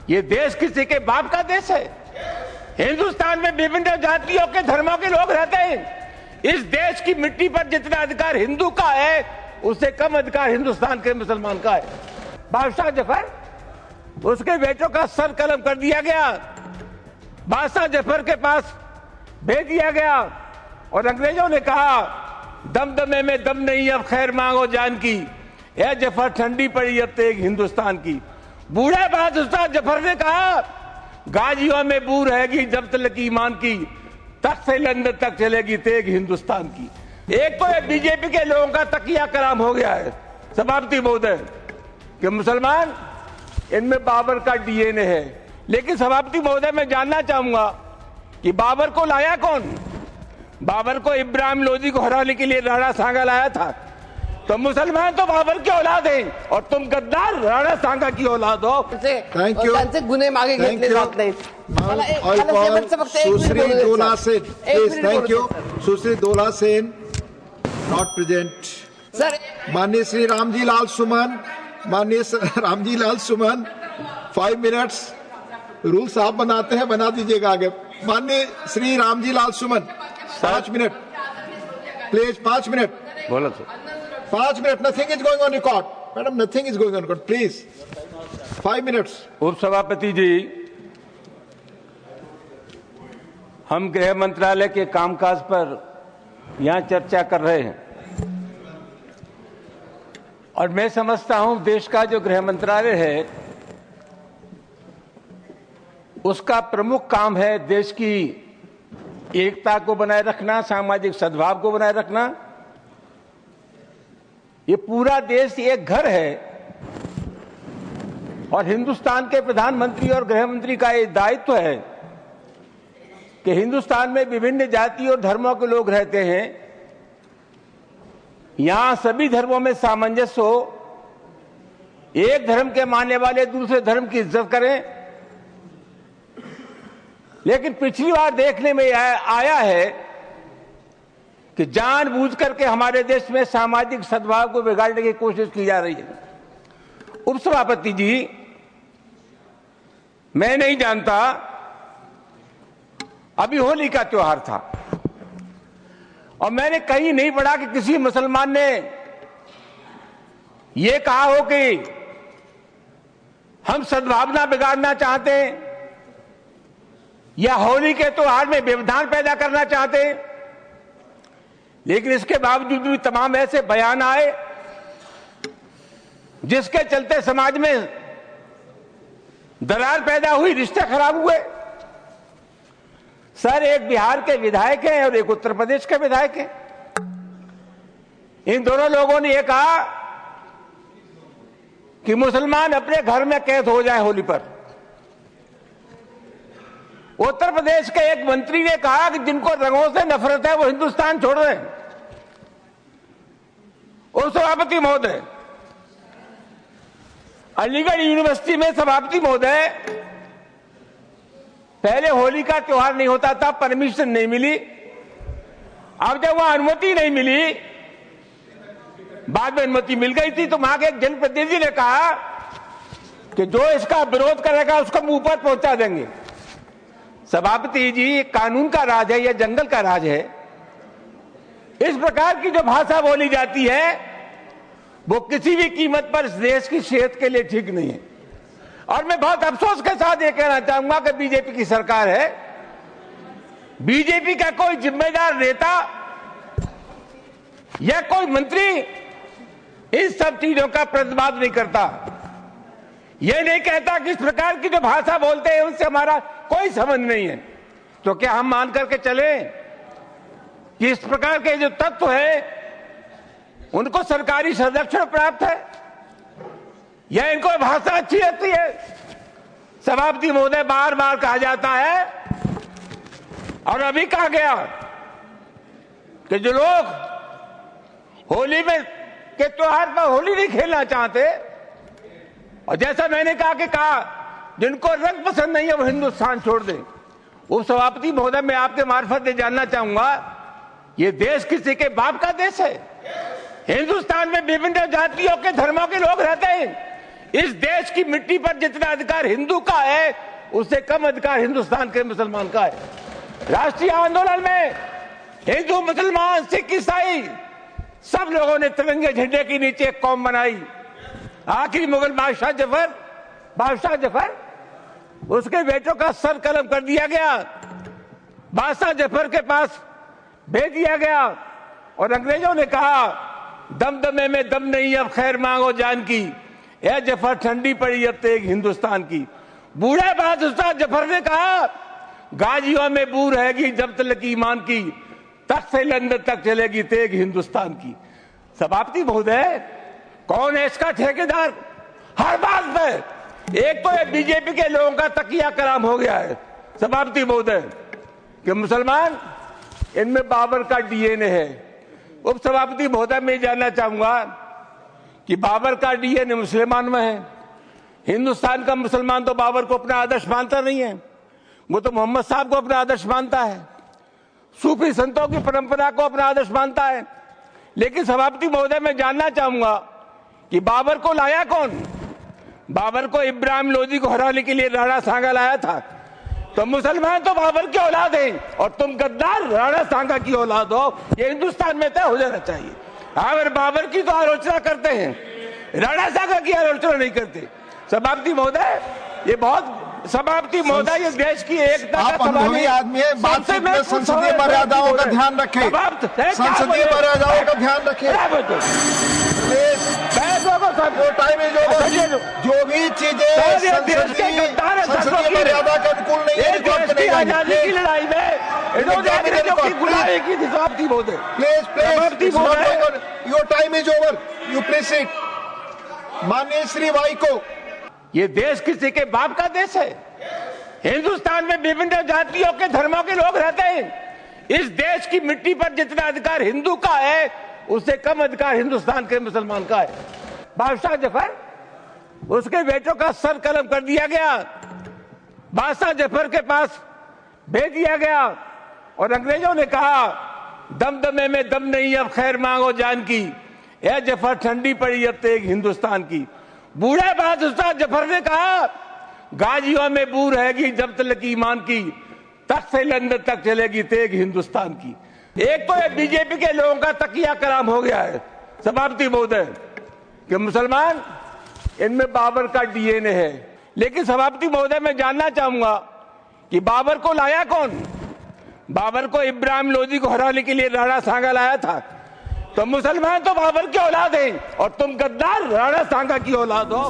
ये देश किसी के बाप का देश है। हिंदुस्तान में विभिन्न जातियों के धर्मों के लोग रहते हैं। इस देश की मिट्टी पर जितना अधिकार हिंदू का है, उससे कम अधिकार हिंदुस्तान के मुसलमान का है। बादशाह जफर, उसके बेटों का सर कलम कर दिया गया, बादशाह जफर के पास भेज दिया गया और अंग्रेजों ने कहा दमदमे में दम नहीं, अब खैर मांगो जान की। यह जफर ठंडी पड़ी अब तेग हिंदुस्तान की। बूढ़े बादशाह जफर ने कहा गाजियों में बू रहेगी जब तक ईमान की, तक से लंदन तक चलेगी तेग हिंदुस्तान की। एक तो बीजेपी के लोगों का तकिया कलाम हो गया है सभापति महोदय कि मुसलमान इनमें बाबर का डीएनए है। लेकिन सभापति महोदय मैं जानना चाहूंगा कि बाबर को लाया कौन? बाबर को इब्राहिम लोदी को हराने के लिए राणा सांगा लाया था। तो मुसलमान तो बाबर की औलाद हैं और तुम गद्दार राणा सांगा की औलाद हो। Thank you. त्यांचे गुन्हे मागे घेतले जात नाहीत। Sushri Dola Sen, please. Thank you. Sushri Dola Sen not present. Sir, माननीय श्री रामजी लाल सुमन, माननीय रामजी लाल सुमन 5 मिनट्स रूल्स आप बनाते हैं, बना दीजिएगा आगे। माननीय Shri Ramji Lal Suman 5 minute please. 5 minute बोलो sir. 5 minute. Nothing is going on record madam, nothing is going on record please. 5 minutes. उपसभापति जी, हम गृह मंत्रालय के कामकाज पर यहां चर्चा कर रहे हैं और मैं समझता हूं देश का जो गृह मंत्रालय है उसका प्रमुख काम है देश की एकता को बनाए रखना, सामाजिक सद्भाव को बनाए रखना। ये पूरा देश एक घर है और हिंदुस्तान के प्रधानमंत्री और गृह मंत्री का ये दायित्व है कि हिंदुस्तान में विभिन्न जाति और धर्मों के लोग रहते हैं, यहां सभी धर्मों में सामंजस्य हो, एक धर्म के मानने वाले दूसरे धर्म की इज्जत करें। लेकिन पिछली बार देखने में आया है कि जानबूझ करके हमारे देश में सामाजिक सद्भाव को बिगाड़ने की कोशिश की जा रही है। उपसभापति जी, मैं नहीं जानता, अभी होली का त्योहार था और मैंने कहीं नहीं पढ़ा कि किसी मुसलमान ने यह कहा हो कि हम सद्भावना बिगाड़ना चाहते हैं या होली के त्योहार में व्यवधान पैदा करना चाहते हैं। लेकिन इसके बावजूद भी तमाम ऐसे बयान आए जिसके चलते समाज में दरार पैदा हुई, रिश्ते खराब हुए। सर, एक बिहार के विधायक हैं और एक उत्तर प्रदेश के विधायक हैं। इन दोनों लोगों ने यह कहा कि मुसलमान अपने घर में कैद हो जाए होली पर। उत्तर प्रदेश के एक मंत्री ने कहा कि जिनको रंगों से नफरत है वो हिंदुस्तान छोड़ रहे हैं। और सभापति महोदय, अलीगढ़ यूनिवर्सिटी में सभापति महोदय पहले होली का त्योहार नहीं होता था, परमिशन नहीं मिली। अब जब वहां अनुमति नहीं मिली, बाद में अनुमति मिल गई थी, तो वहां के एक जनप्रतिनिधि ने कहा कि जो इसका विरोध करेगा उसको मुंह पर पहुंचा देंगे। सभापति जी, कानून का राज है या जंगल का राज है? इस प्रकार की जो भाषा बोली जाती है वो किसी भी कीमत पर इस देश की सेहत के लिए ठीक नहीं है। और मैं बहुत अफसोस के साथ ये कहना चाहूंगा कि बीजेपी की सरकार है, बीजेपी का कोई जिम्मेदार नेता या कोई मंत्री इन सब चीजों का प्रतिवाद नहीं करता। यह नहीं कहता कि इस प्रकार की जो भाषा बोलते हैं उनसे हमारा कोई संबंध नहीं है। तो क्या हम मान करके चले कि इस प्रकार के जो तत्व है उनको सरकारी संरक्षण प्राप्त है या इनको भाषा अच्छी लगती है? सभापति महोदय, बार बार कहा जाता है और अभी कहा गया कि जो लोग होली में के त्योहार पर होली नहीं खेलना चाहते, और जैसा मैंने कहा जिनको रंग पसंद नहीं है वो हिंदुस्तान छोड़ दें। उप सभापति महोदय, मैं आपके मार्फत से जानना चाहूंगा, ये देश किसी के बाप का देश है? हिंदुस्तान में विभिन्न जातियों के धर्मों के लोग रहते हैं। इस देश की मिट्टी पर जितना अधिकार हिंदू का है उससे कम अधिकार हिंदुस्तान के मुसलमान का है। राष्ट्रीय आंदोलन में हिंदू, मुसलमान, सिख, ईसाई सब लोगों ने तिरंगे झंडे के नीचे एक कौम बनाई। आखिरी मुगल बादशाह जफर उसके बेटों का सर कलम कर दिया गया, बादशाह जफर के पास भेज दिया गया और अंग्रेजों ने कहा दमदमे में दम नहीं, अब खैर मांगो जान की, यह जफर ठंडी पड़ी अब तेग हिंदुस्तान की। बूढ़े बादशाह जफर ने कहा गाजियों में बू रहेगी जब तक ईमान की, तख्त से लंदन तक चलेगी तेग हिंदुस्तान की। सभापति महोदय, कौन है इसका ठेकेदार? हर बात में एक तो ये बीजेपी के लोगों का तकिया कलाम हो गया है सभापति महोदय कि मुसलमान, इनमें बाबर का डीएनए है। उप सभापति महोदय, मैं जानना चाहूंगा कि बाबर का डीएनए मुसलमान में है। हिंदुस्तान का मुसलमान तो बाबर को अपना आदर्श मानता नहीं है, वो तो मोहम्मद साहब को अपना आदर्श मानता है, सूफी संतों की परंपरा को अपना आदर्श मानता है। लेकिन सभापति महोदय, मैं जानना चाहूंगा कि बाबर को लाया कौन? बाबर को इब्राहिम लोदी को हराने के लिए राणा सांगा लाया था। तो मुसलमान तो बाबर की औलाद हैं और तुम गद्दार राणा सांगा की औलाद हो, ये हिंदुस्तान में तय हो जाना चाहिए। अगर बाबर की तो आलोचना करते हैं, राणा सांगा की आलोचना नहीं करते। सभापति महोदय, ये बहुत सभापति महोदय, ये देश की एकता आप अनुभवी आदमी है, बातचीत में संसदीय मर्यादाओं का ध्यान रखें, संसदीय मर्यादाओं का ध्यान रखें। Time is over. जो भी चीजें संसदीय मर्यादा के अनुकूल नहीं है, आजादी की लड़ाई में इन्होंने गुलामी की थी सभापति महोदय। Please your time is over, you please it. माननीय श्री वाई को, ये देश किसी के बाप का देश है। हिंदुस्तान में विभिन्न जातियों के, धर्मों के लोग रहते हैं। इस देश की मिट्टी पर जितना अधिकार हिंदू का है उससे कम अधिकार हिंदुस्तान के मुसलमान का है। बादशाह जफर, उसके बेटों का सर कलम कर दिया गया, बादशाह जफर के पास भेज दिया गया और अंग्रेजों ने कहा दमदमे में दम नहीं, अब खैर मांगो जान की, यह जफर ठंडी पड़ी अब तेग हिंदुस्तान की। बूढ़े बादशाह जफर ने कहा गाजियों में बू रहेगी जब तक ईमान की, तख्त से लंदन तक चलेगी तेग हिंदुस्तान की। एक तो ये बीजेपी के लोगों का तकिया कलाम हो गया है सभापति महोदय कि मुसलमान, इनमें बाबर का डीएनए है। लेकिन सभापति महोदय, मैं जानना चाहूंगा कि बाबर को लाया कौन? बाबर को इब्राहिम लोदी को हराने के लिए राणा सांगा लाया था। तो मुसलमान तो बाबर की औलाद हैं और तुम गद्दार राणा सांगा की औलाद हो।